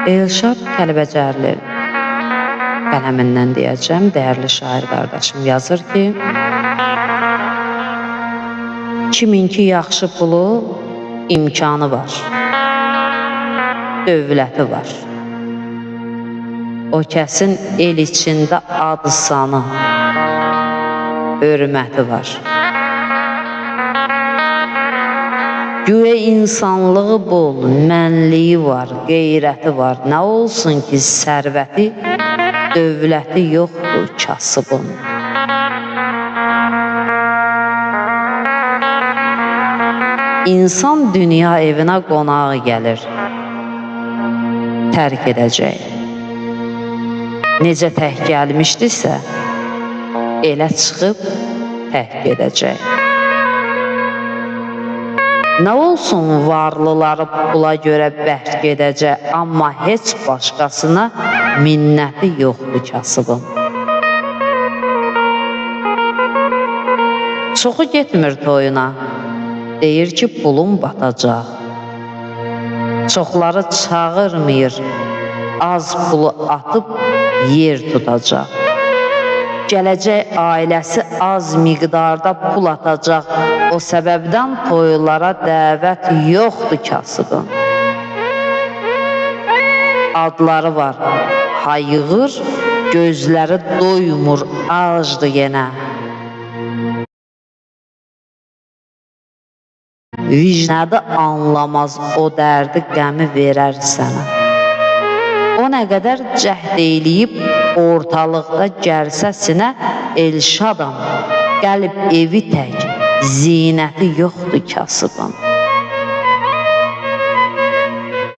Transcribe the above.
Elşad Kəlbəcərli qələmindən deyəcəm, dəyərli şair qardaşım yazır ki, kimin ki yaxşı pulu, imkanı var, dövləti var. O kəsin el içində adı sanı, hörməti var. Güya insanlığı bol, mənliyi var, qeyrəti var. Nə olsun ki, sərvəti, dövləti yoxdur kasıbın. İnsan dünya evinə qonağı gəlir, tərk edəcək. Necə tək gəlmişdirsə, elə çıxıb tək gedəcək. Nə olsun varlıları pula görə bərk edəcək, amma heç başqasına minnəti yoxdur kasıbın. Çoxu getmir toyuna, deyir ki pulum batacaq. Çoxları çağırmır, az pulu atıb yer tutacaq. Gələcək ailəsi az miqdarda pul atacaq. O səbəbdən toylara dəvət yoxdur kasıbın. Adları var, hayığır, gözləri doymur, ağızdı yenə. Vicdanı anlamaz, o dərdi qəmi verər sənə. O nə qədər cəhd eləyib, ortalıqda gərsəsinə Elşadam, qəlb evi tək, zinəti yoxdur kasıbın.